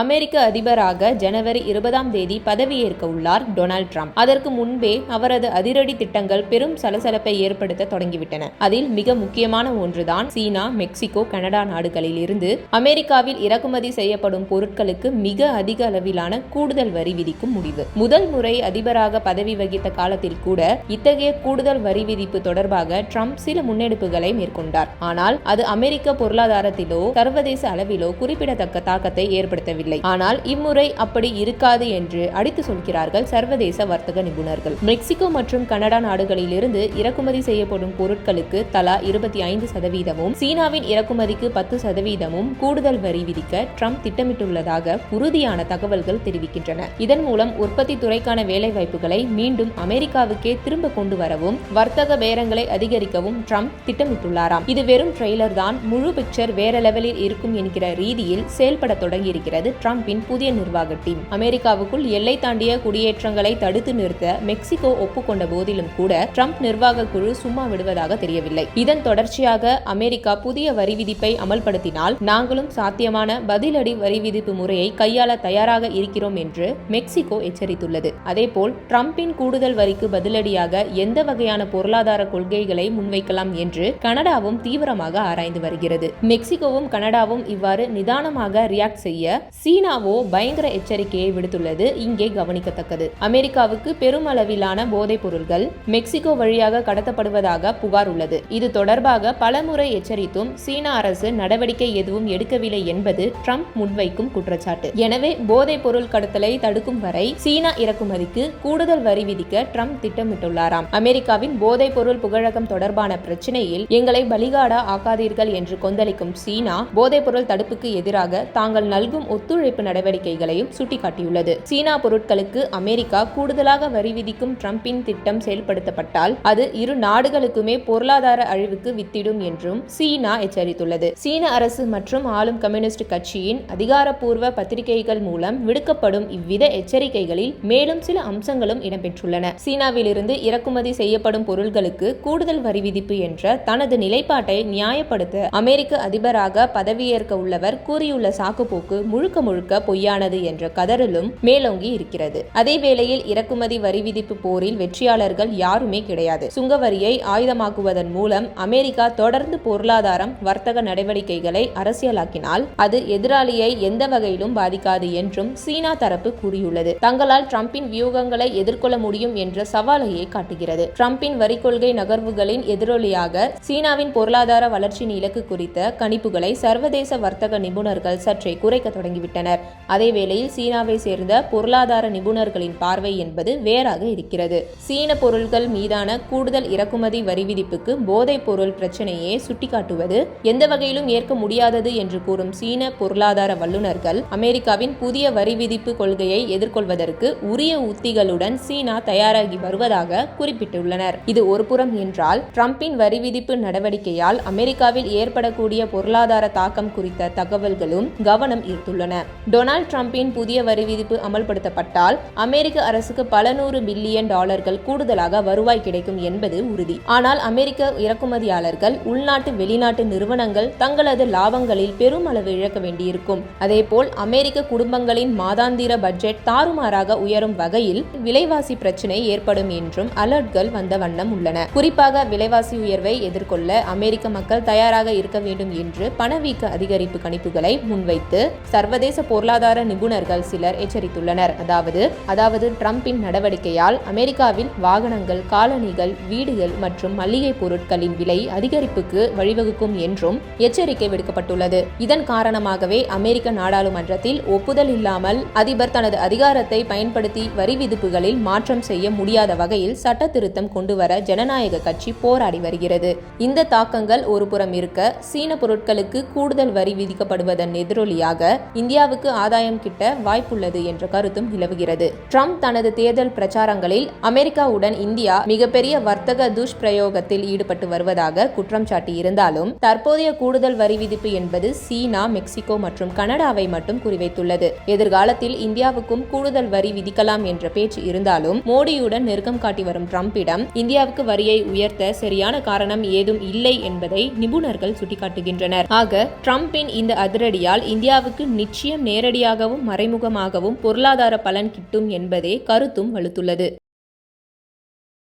அமெரிக்க அதிபராக ஜனவரி 20 பதவியேற்க உள்ளார் டொனால்ட் ட்ரம்ப். அதற்கு முன்பே அவரது அதிரடி திட்டங்கள் பெரும் சலசலப்பை ஏற்படுத்த தொடங்கிவிட்டன. அதில் மிக முக்கியமான ஒன்றுதான் சீனா, மெக்சிகோ, கனடா நாடுகளில் இருந்து அமெரிக்காவில் இறக்குமதி செய்யப்படும் பொருட்களுக்கு மிக அதிக அளவிலான கூடுதல் வரி விதிக்கும் முடிவு. முதல் முறை அதிபராக பதவி வகித்த காலத்தில் கூட இத்தகைய கூடுதல் வரி விதிப்பு தொடர்பாக ட்ரம்ப் சில முன்னெடுப்புகளை மேற்கொண்டார். ஆனால் அது அமெரிக்க பொருளாதாரத்திலோ சர்வதேச அளவிலோ குறிப்பிடத்தக்க தாக்கத்தை ஏற்படுத்தவில்லை. ஆனால் இம்முறை அப்படி இருக்காது என்று அடித்து சொல்கிறார்கள் சர்வதேச வர்த்தக நிபுணர்கள். மெக்சிகோ மற்றும் கனடா நாடுகளில் இருந்து இறக்குமதி செய்யப்படும் பொருட்களுக்கு தலா 25%, சீனாவின் இறக்குமதிக்கு 10% கூடுதல் வரி விதிக்க ட்ரம்ப் திட்டமிட்டுள்ளதாக உறுதியான தகவல்கள் தெரிவிக்கின்றன. இதன் மூலம் உற்பத்தி துறைக்கான வேலைவாய்ப்புகளை மீண்டும் அமெரிக்காவுக்கே திரும்ப கொண்டு வரவும் வர்த்தக பேரங்களை அதிகரிக்கவும் ட்ரம்ப் திட்டமிட்டுள்ளாராம். இது வெறும் ட்ரெய்லர் தான், முழு பிக்சர் வேற லெவலில் இருக்கும் என்கிற ரீதியில் செயல்பட தொடங்கியிருக்கிறது ட்ரம்பின் புதிய நிர்வாக டீம். அமெரிக்காவுக்குள் எல்லை தாண்டிய குடியேற்றங்களை தடுத்து நிறுத்த மெக்சிகோ ஒப்புக்கொண்ட போதிலும் கூட ட்ரம்ப் நிர்வாக குழு சும்மா விடுவதாக தெரியவில்லை. இதன் தொடர்ச்சியாக அமெரிக்கா புதிய வரி விதிப்பை அமல்படுத்தினால் நாங்களும் சாத்தியமான பதிலடி வரி விதிப்பு முறையை கையாள தயாராக இருக்கிறோம் என்று மெக்சிகோ எச்சரித்துள்ளது. அதேபோல் ட்ரம்பின் கூடுதல் வரிக்கு பதிலடியாக எந்த வகையான பொருளாதார கொள்கைகளை முன்வைக்கலாம் என்று கனடாவும் தீவிரமாக ஆராய்ந்து வருகிறது. மெக்சிகோவும் கனடாவும் இவ்வாறு நிதானமாக ரியாக்ட் செய்ய சீனாவோ பயங்கர எச்சரிக்கையை விடுத்துள்ளது இங்கே கவனிக்கத்தக்கது. அமெரிக்காவுக்கு பெருமளவிலான போதைப் பொருட்கள் மெக்சிகோ வழியாக கடத்தப்படுவதாக புகார் உள்ளது. இது தொடர்பாக பலமுறை எச்சரித்தும் சீன அரசு நடவடிக்கை எதுவும் எடுக்கவில்லை என்பது ட்ரம்ப் முன்வைக்கும் குற்றச்சாட்டு. எனவே போதைப் பொருள் கடத்தலை தடுக்கும் வரை சீனா இறக்குமதிக்கு கூடுதல் வரி விதிக்க ட்ரம்ப் திட்டமிட்டுள்ளாராம். அமெரிக்காவின் போதைப் பொருள் புகழகம் தொடர்பான பிரச்சினையில் எங்களை பலிகாடா ஆக்காதீர்கள் என்று கொந்தளிக்கும் சீனா போதைப் பொருள் தடுப்புக்கு எதிராக தாங்கள் நல்கும் ஒத்துழைப்பு நடவடிக்கைகளையும் சுட்டிக்காட்டியுள்ளது. சீனா பொருட்களுக்கு அமெரிக்கா கூடுதலாக வரி விதிக்கும் ட்ரம்பின் திட்டம் செயல்படுத்தப்பட்டால் அது இரு நாடுகளுக்குமே பொருளாதார அழிவுக்கு வித்திடும் என்றும் சீனா எச்சரித்துள்ளது. சீன அரசு மற்றும் ஆளும் கம்யூனிஸ்ட் கட்சியின் அதிகாரப்பூர்வ பத்திரிகைகள் மூலம் விடுக்கப்படும் இவ்வித எச்சரிக்கைகளில் மேலும் சில அம்சங்களும் இடம்பெற்றுள்ளன. சீனாவிலிருந்து இறக்குமதி செய்யப்படும் பொருட்களுக்கு கூடுதல் வரி விதிப்பு என்ற தனது நிலைப்பாட்டை நியாயப்படுத்த அமெரிக்க அதிபராக பதவியேற்க உள்ளவர் கூறியுள்ள சாக்குப்போக்கு முழுக்க பொய்யானது என்ற கதறலும் மேலோங்கி இருக்கிறது. அதே வேளையில் இறக்குமதி வரி விதிப்பு போரில் வெற்றியாளர்கள் யாருமே கிடையாது. சுங்க வரியை ஆயுதமாக்குவதன் மூலம் அமெரிக்கா தொடர்ந்து பொருளாதாரம், வர்த்தக நடவடிக்கைகளை அரசியலாக்கினால் அது எதிராளியை எந்த வகையிலும் பாதிக்காது என்றும் சீனா தரப்பு கூறியுள்ளது. தங்களால் ட்ரம்பின் வியூகங்களை எதிர்கொள்ள முடியும் என்ற சவாலையே காட்டுகிறது. ட்ரம்பின் வரி கொள்கை நகர்வுகளின் எதிரொலியாக சீனாவின் பொருளாதார வளர்ச்சியின் இலக்கு குறித்த கணிப்புகளை சர்வதேச வர்த்தக நிபுணர்கள் சற்றே குறைக்க தொடங்கிவிட்டனர். அதே வேளையில் சீனாவை சேர்ந்த பொருளாதார நிபுணர்களின் பார்வை என்பது வேறாக இருக்கிறது. சீன பொருட்கள் மீதான கூடுதல் இறக்குமதி வரி விதிப்புக்கு போதைப் பொருள் பிரச்சனையே சுட்டிக்காட்டுவது எந்த வகையிலும் ஏற்க முடியாதது என்று கூறும் சீன பொருளாதார வல்லுநர்கள் அமெரிக்காவின் புதிய வரி விதிப்பு கொள்கையை எதிர்கொள்வதற்கு உரிய உத்திகளுடன் சீனா தயாராகி வருவதாக குறிப்பிட்டுள்ளனர். இது ஒருபுறம் என்றால், ட்ரம்பின் வரி விதிப்பு நடவடிக்கையால் அமெரிக்காவில் ஏற்படக்கூடிய பொருளாதார தாக்கம் குறித்த தகவல்களும் கவனம் ஈர்த்துள்ளன. டொனால்ட் ட்ரம்பின் புதிய வரி விதிப்பு அமல்படுத்தப்பட்டால் அமெரிக்க அரசுக்கு பல $100 பில்லியன் கூடுதலாக வருவாய் கிடைக்கும் என்பது உறுதி. ஆனால் அமெரிக்க இறக்குமதியாளர்கள், உள்நாட்டு வெளிநாட்டு நிறுவனங்கள் தங்களது லாபங்களில் பெரும் அளவு இழக்க வேண்டியிருக்கும். அதேபோல் அமெரிக்க குடும்பங்களின் மாதாந்திர பட்ஜெட் தாறுமாறாக உயரும் வகையில் விலைவாசி பிரச்சினை ஏற்படும் என்றும் அலர்ட்கள் வந்த வண்ணம் உள்ளன. குறிப்பாக விலைவாசி உயர்வை எதிர்கொள்ள அமெரிக்க மக்கள் தயாராக இருக்க வேண்டும் என்று பணவீக்க அதிகரிப்பு கணிப்புகளை முன்வைத்து சர்வதேச பொருளாதார நிபுணர்கள் சிலர் எச்சரித்துள்ளனர். அதாவது ட்ரம்பின் நடவடிக்கையால் அமெரிக்காவில் வாகனங்கள், காலணிகள், வீடுகள் மற்றும் மளிகை பொருட்களின் விலை அதிகரிப்புக்கு வழிவகுக்கும் என்றும் எச்சரிக்கை விடுக்கப்பட்டுள்ளது. இதன் காரணமாகவே அமெரிக்க நாடாளுமன்றத்தில் ஒப்புதல் இல்லாமல் அதிபர் தனது அதிகாரத்தை பயன்படுத்தி வரி விதிப்புகளில் மாற்றம் செய்ய முடியாத வகையில் சட்ட திருத்தம் கொண்டுவர ஜனநாயக கட்சி போராடி வருகிறது. இந்த தாக்கங்கள் ஒருபுறம் இருக்க, சீன பொருட்களுக்கு கூடுதல் வரி விதிக்கப்படுவதன் எதிரொலியாக இந்தியாவுக்கு ஆதாயம் கிட்ட வாய்ப்புள்ளது என்ற கருத்தும் நிலவுகிறது. ட்ரம்ப் தனது தேர்தல் பிரச்சாரங்களில் அமெரிக்காவுடன் இந்தியா மிகப்பெரிய வர்த்தக துஷ்பிரயோகத்தில் ஈடுபட்டு வருவதாக குற்றம் சாட்டி இருந்தாலும் தற்போதைய கூடுதல் வரி விதிப்பு என்பது சீனா, மெக்சிகோ மற்றும் கனடாவை மட்டும் குறிவைத்துள்ளது. எதிர்காலத்தில் இந்தியாவுக்கும் கூடுதல் வரி விதிக்கலாம் என்ற பேச்சு இருந்தாலும் மோடியுடன் நெருக்கம் காட்டி வரும் ட்ரம்பிடம் இந்தியாவுக்கு வரியை உயர்த்த சரியான காரணம் ஏதும் இல்லை என்பதை நிபுணர்கள் சுட்டிக்காட்டுகின்றனர். ஆக ட்ரம்பின் இந்த அதிரடியால் இந்தியாவுக்கு நிச்சயம் விஷயம் நேரடியாகவும் மறைமுகமாகவும் பொருளாதார பலன் கிட்டும் என்பதே கருத்தும் வலுத்துள்ளது.